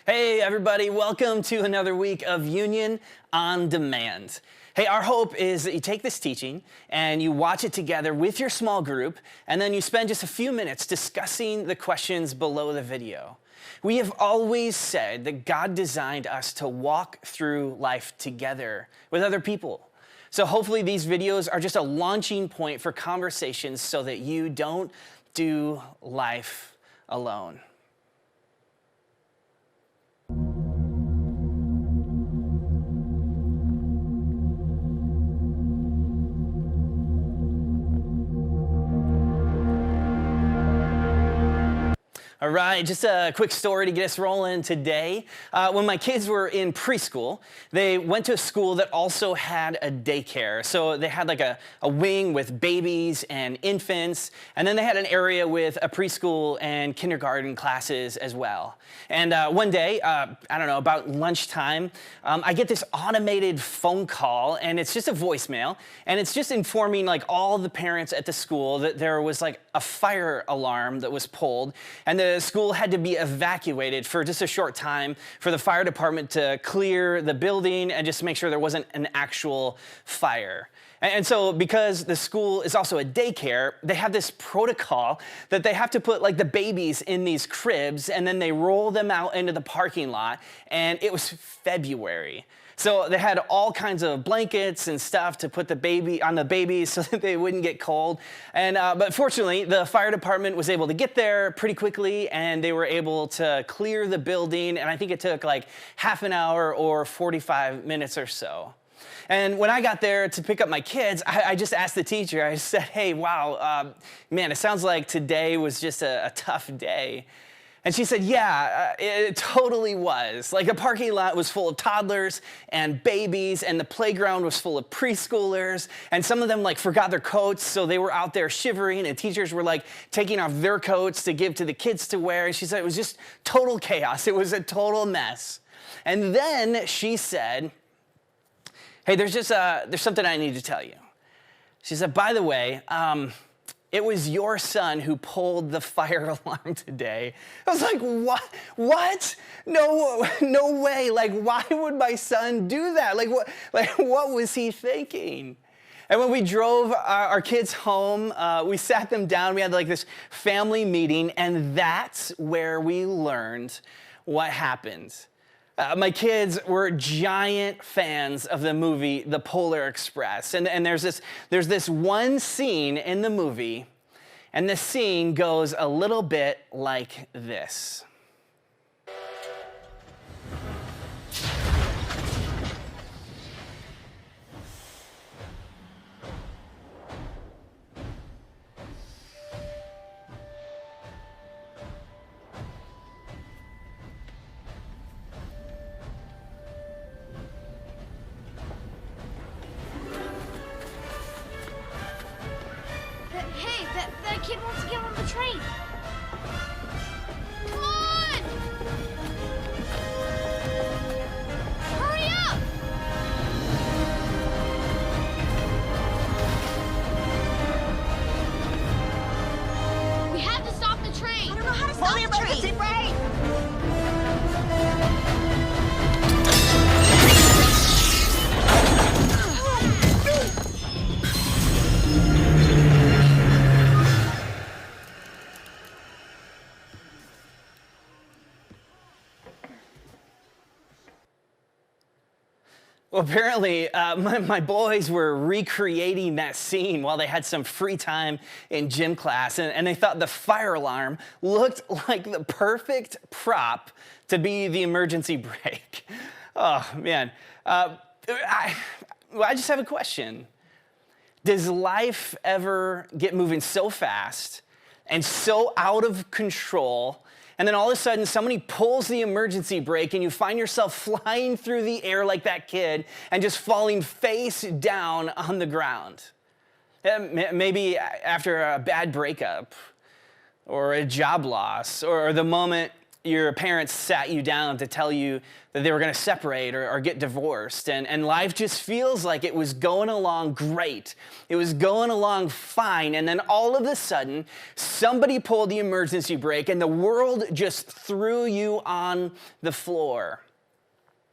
Hey everybody, welcome to another week of Union on Demand. Hey, our hope is that you take this teaching and you watch it together with your small group, and then you spend just a few minutes discussing the questions below the video. We have always said that God designed us to walk through life together with other people. So hopefully these videos are just a launching point for conversations so that you don't do life alone. All right, just a quick story to get us rolling today. When my kids were in preschool, they went to a school that also had a daycare. So they had like a wing with babies and infants, and then they had an area with a preschool and kindergarten classes as well. And one day, I don't know, about lunchtime, I get this automated phone call, and it's just a voicemail, and it's just informing like all the parents at the school that there was like a fire alarm that was pulled, and the school had to be evacuated for just a short time for the fire department to clear the building and just make sure there wasn't an actual fire. And so because the school is also a daycare, they have this protocol that they have to put like the babies in these cribs, and then they roll them out into the parking lot. And it was February. So they had all kinds of blankets and stuff to put on the babies so that they wouldn't get cold. And but fortunately, the fire department was able to get there pretty quickly, and they were able to clear the building. And I think it took like half an hour or 45 minutes or so. And when I got there to pick up my kids, I just asked the teacher, I said, hey, wow, man, it sounds like today was just a tough day. And she said, yeah, it totally was. Like the parking lot was full of toddlers and babies, and the playground was full of preschoolers, and some of them like forgot their coats, so they were out there shivering, and teachers were like taking off their coats to give to the kids to wear. And she said it was just total chaos. It was a total mess. And then she said, hey, there's something I need to tell you. She said, by the way, it was your son who pulled the fire alarm today. I was like, what? What? No way. Like, why would my son do that? What was he thinking? And when we drove our kids home, we sat them down. We had like this family meeting, and that's where we learned what happened. My kids were giant fans of the movie The Polar Express. And there's this one scene in the movie, and the scene goes a little bit like this. That kid wants to get on the train. Come on! Hurry up! We have to stop the train. I don't know how to stop the emergency brake. Well, apparently, my boys were recreating that scene while they had some free time in gym class, and they thought the fire alarm looked like the perfect prop to be the emergency brake. Oh, man. I just have a question. Does life ever get moving so fast and so out of control, and then all of a sudden somebody pulls the emergency brake and you find yourself flying through the air like that kid and just falling face down on the ground? Maybe after a bad breakup or a job loss, or the moment your parents sat you down to tell you that they were going to separate or get divorced, and life just feels like it was going along great. It was going along fine, and then all of a sudden, somebody pulled the emergency brake, and the world just threw you on the floor.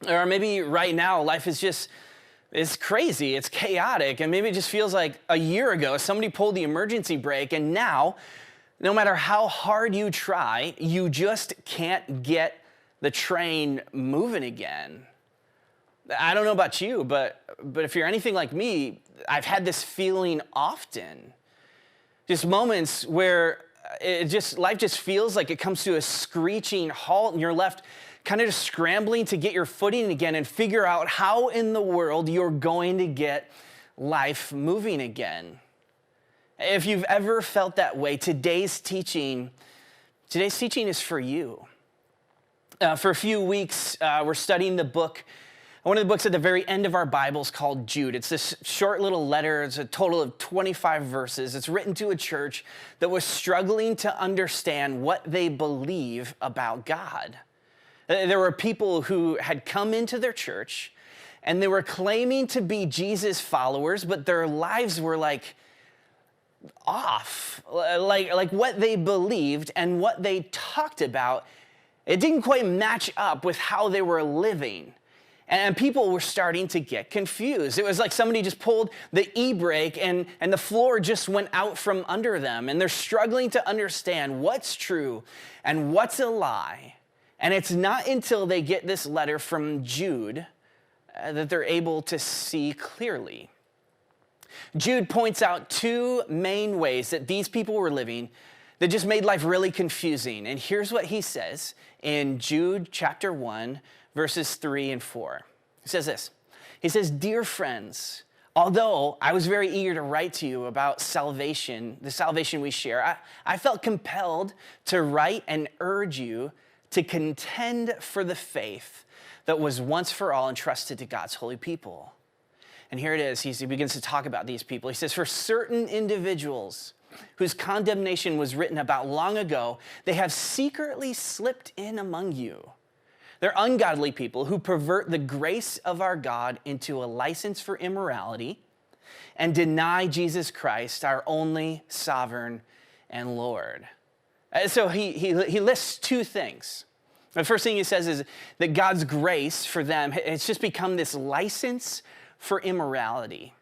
Or maybe right now, life is just, it's crazy, it's chaotic, and maybe it just feels like a year ago, somebody pulled the emergency brake, and now, no matter how hard you try, you just can't get the train moving again. I don't know about you, but if you're anything like me, I've had this feeling often. Just moments where life just feels like it comes to a screeching halt, and you're left kind of just scrambling to get your footing again and figure out how in the world you're going to get life moving again. If you've ever felt that way, today's teaching is for you. For a few weeks, we're studying one of the books at the very end of our Bibles called Jude. It's this short little letter. It's a total of 25 verses. It's written to a church that was struggling to understand what they believe about God. There were people who had come into their church, and they were claiming to be Jesus followers, but their lives were like off, like what they believed and what they talked about, it didn't quite match up with how they were living. And people were starting to get confused. It was like somebody just pulled the e-brake and the floor just went out from under them. And they're struggling to understand what's true and what's a lie. And it's not until they get this letter from Jude that they're able to see clearly. Jude points out two main ways that these people were living that just made life really confusing. And here's what he says in Jude chapter 1, verses 3 and 4. He says this. He says, "Dear friends, although I was very eager to write to you about salvation, the salvation we share, I felt compelled to write and urge you to contend for the faith that was once for all entrusted to God's holy people." And here it is. He begins to talk about these people. He says, "For certain individuals whose condemnation was written about long ago, they have secretly slipped in among you. They're ungodly people who pervert the grace of our God into a license for immorality and deny Jesus Christ, our only sovereign and Lord." So he lists two things. The first thing he says is that God's grace for them, it's just become this license for immorality.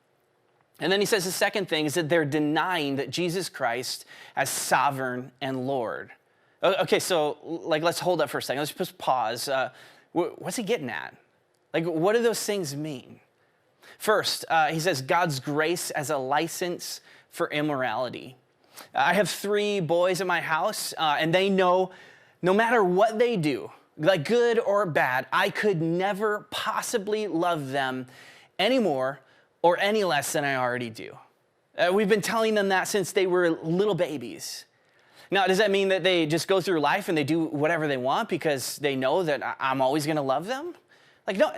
And then he says the second thing is that they're denying that Jesus Christ as sovereign and Lord. Okay, so let's hold up for a second. Let's just pause. What's he getting at? What do those things mean? First, he says God's grace as a license for immorality. I have 3 boys in my house, and they know no matter what they do, like good or bad, I could never possibly love them any more or any less than I already do. We've been telling them that since they were little babies. Now, does that mean that they just go through life and they do whatever they want because they know that I'm always going to love them?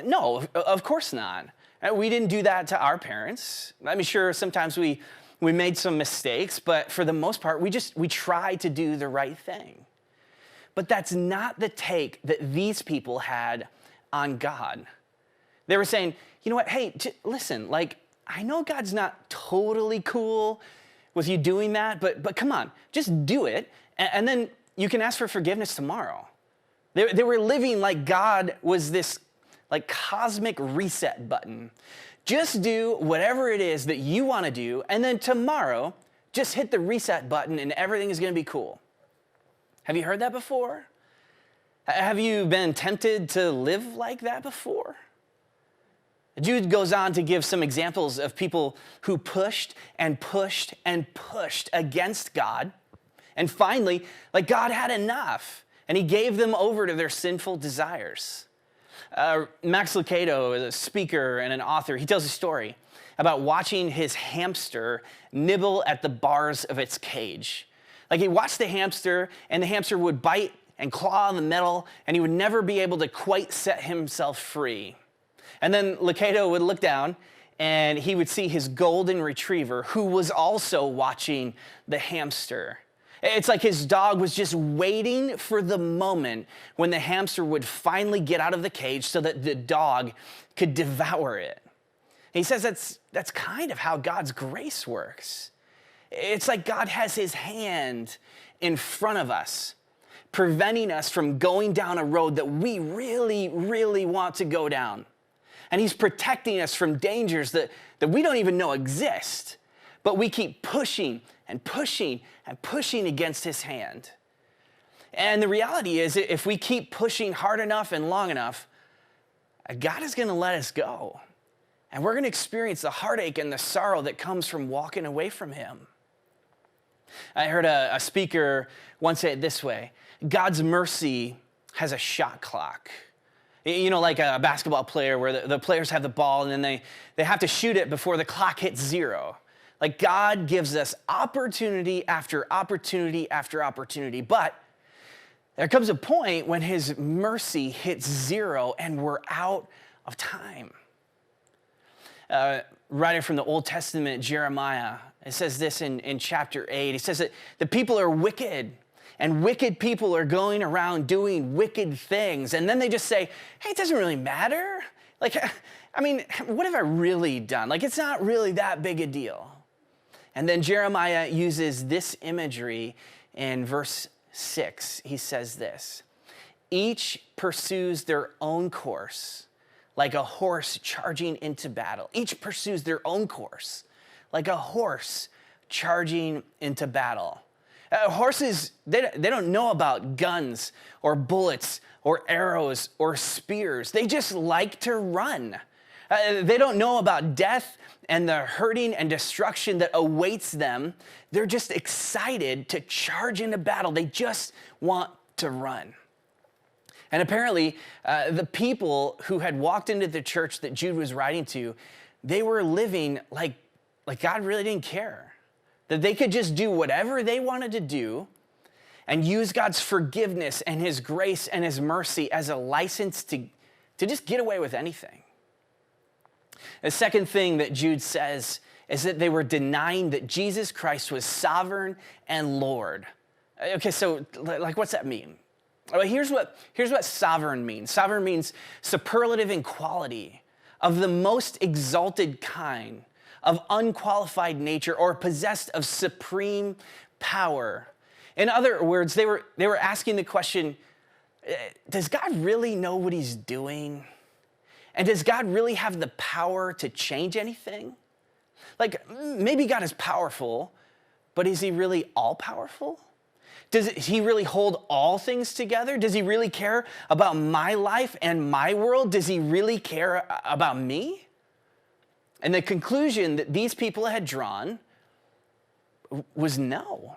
No, of course not. We didn't do that to our parents. I mean, sure, sometimes we made some mistakes, but for the most part, we try to do the right thing. But that's not the take that these people had on God. They were saying, you know what, hey, listen, I know God's not totally cool with you doing that, but come on, just do it, and then you can ask for forgiveness tomorrow. They were living like God was this cosmic reset button. Just do whatever it is that you want to do, and then tomorrow, just hit the reset button and everything is going to be cool. Have you heard that before? Have you been tempted to live like that before? Jude goes on to give some examples of people who pushed and pushed and pushed against God. And finally, God had enough, and he gave them over to their sinful desires. Max Lucado is a speaker and an author. He tells a story about watching his hamster nibble at the bars of its cage. He watched the hamster, and the hamster would bite and claw on the metal, and he would never be able to quite set himself free. And then Lucado would look down, and he would see his golden retriever, who was also watching the hamster. It's like his dog was just waiting for the moment when the hamster would finally get out of the cage so that the dog could devour it. He says that's kind of how God's grace works. It's like God has his hand in front of us, preventing us from going down a road that we really, really want to go down. And he's protecting us from dangers that we don't even know exist. But we keep pushing and pushing and pushing against his hand. And the reality is, if we keep pushing hard enough and long enough, God is going to let us go. And we're going to experience the heartache and the sorrow that comes from walking away from him. I heard a speaker once say it this way: God's mercy has a shot clock. You know, like a basketball player where the players have the ball and then they have to shoot it before the clock hits 0. Like, God gives us opportunity after opportunity after opportunity. But there comes a point when his mercy hits 0 and we're out of time. Writer from the Old Testament, Jeremiah, it says this in chapter 8. He says that the people are wicked, and wicked people are going around doing wicked things. And then they just say, hey, it doesn't really matter. Like, I mean, what have I really done? Like, it's not really that big a deal. And then Jeremiah uses this imagery in verse 6. He says this: each pursues their own course, like a horse charging into battle. Each pursues their own course, like a horse charging into battle. Horses, they don't know about guns or bullets or arrows or spears. They just like to run. They don't know about death and the hurting and destruction that awaits them. They're just excited to charge into battle. They just want to run. And apparently, the people who had walked into the church that Jude was writing to, they were living like God really didn't care. That they could just do whatever they wanted to do and use God's forgiveness and his grace and his mercy as a license to just get away with anything. The second thing that Jude says is that they were denying that Jesus Christ was sovereign and Lord. Okay, so like, what's that mean? Well, here's what sovereign means. Sovereign means superlative in quality, of the most exalted kind, of unqualified nature, or possessed of supreme power. In other words, they were asking the question, does God really know what he's doing? And does God really have the power to change anything? Like, maybe God is powerful, but is he really all-powerful? Does he really hold all things together? Does he really care about my life and my world? Does he really care about me? And the conclusion that these people had drawn was no.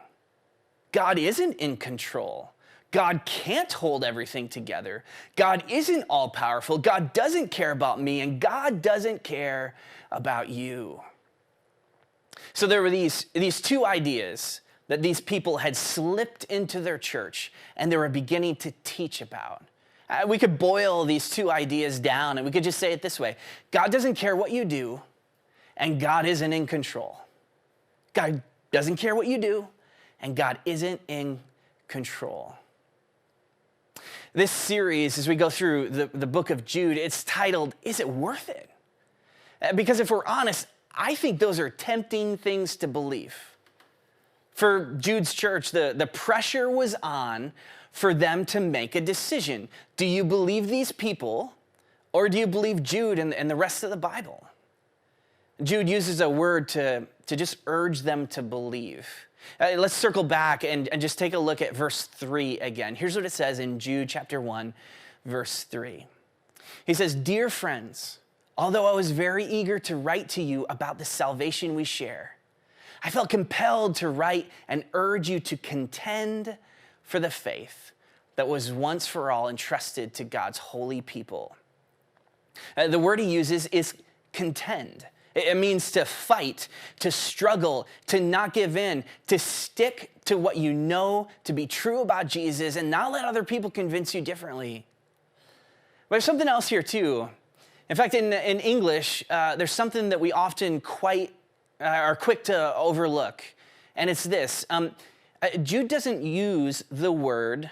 God isn't in control. God can't hold everything together. God isn't all-powerful. God doesn't care about me, and God doesn't care about you. So there were these two ideas that these people had slipped into their church and they were beginning to teach about. We could boil these two ideas down and we could just say it this way: God doesn't care what you do, and God isn't in control. God doesn't care what you do, and God isn't in control. This series, as we go through the book of Jude, it's titled, Is It Worth It? Because if we're honest, I think those are tempting things to believe. For Jude's church, the pressure was on for them to make a decision. Do you believe these people, or do you believe Jude and the rest of the Bible? Jude uses a word to just urge them to believe. Let's circle back and just take a look at verse 3 again. Here's what it says in Jude chapter 1, verse 3. He says, "Dear friends, although I was very eager to write to you about the salvation we share, I felt compelled to write and urge you to contend for the faith that was once for all entrusted to God's holy people." The word he uses is contend. It means to fight, to struggle, to not give in, to stick to what you know to be true about Jesus and not let other people convince you differently. But there's something else here too. In fact, in English, there's something that we often are quick to overlook, and it's this. Jude doesn't use the word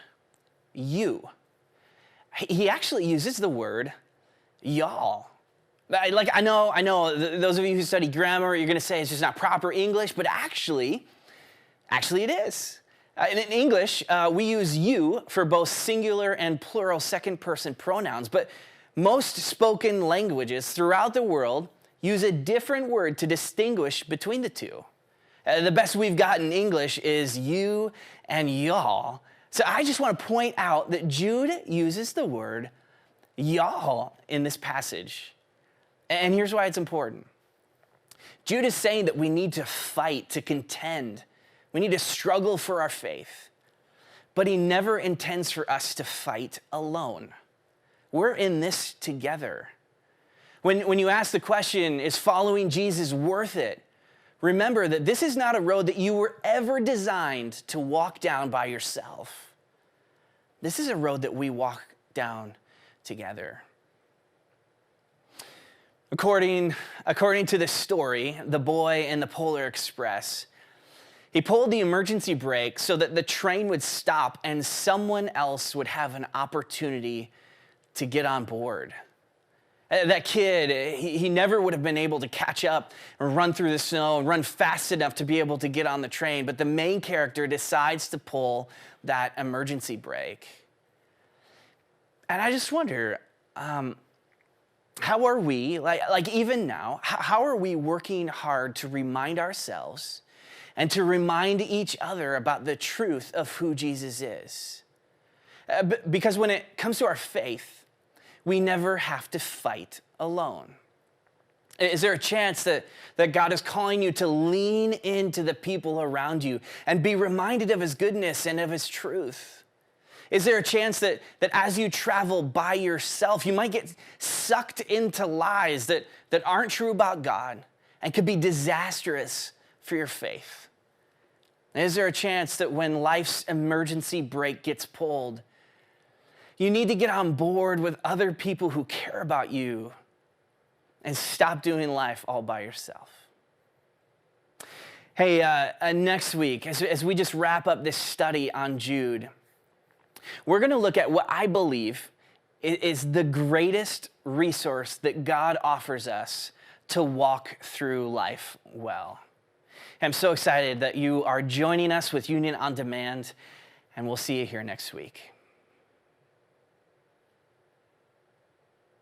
you. He actually uses the word y'all. I know, those of you who study grammar, you're gonna say it's just not proper English, but actually it is. In English, we use you for both singular and plural second person pronouns, but most spoken languages throughout the world use a different word to distinguish between the two. The best we've got in English is you and y'all. So I just want to point out that Jude uses the word y'all in this passage. And here's why it's important. Jude is saying that we need to fight, to contend. We need to struggle for our faith. But he never intends for us to fight alone. We're in this together. When you ask the question, is following Jesus worth it? Remember that this is not a road that you were ever designed to walk down by yourself. This is a road that we walk down together. According to this story, the boy in the Polar Express, he pulled the emergency brake so that the train would stop and someone else would have an opportunity to get on board. That kid, he never would have been able to catch up or run through the snow and run fast enough to be able to get on the train, but the main character decides to pull that emergency brake. And I just wonder, how are we, like even now, how are we working hard to remind ourselves and to remind each other about the truth of who Jesus is? Because when it comes to our faith, we never have to fight alone. Is there a chance that God is calling you to lean into the people around you and be reminded of his goodness and of his truth? Is there a chance that as you travel by yourself, you might get sucked into lies that aren't true about God and could be disastrous for your faith? And is there a chance that when life's emergency brake gets pulled, you need to get on board with other people who care about you and stop doing life all by yourself? Hey, next week, as we just wrap up this study on Jude, we're going to look at what I believe is the greatest resource that God offers us to walk through life well. I'm so excited that you are joining us with Union On Demand, and we'll see you here next week.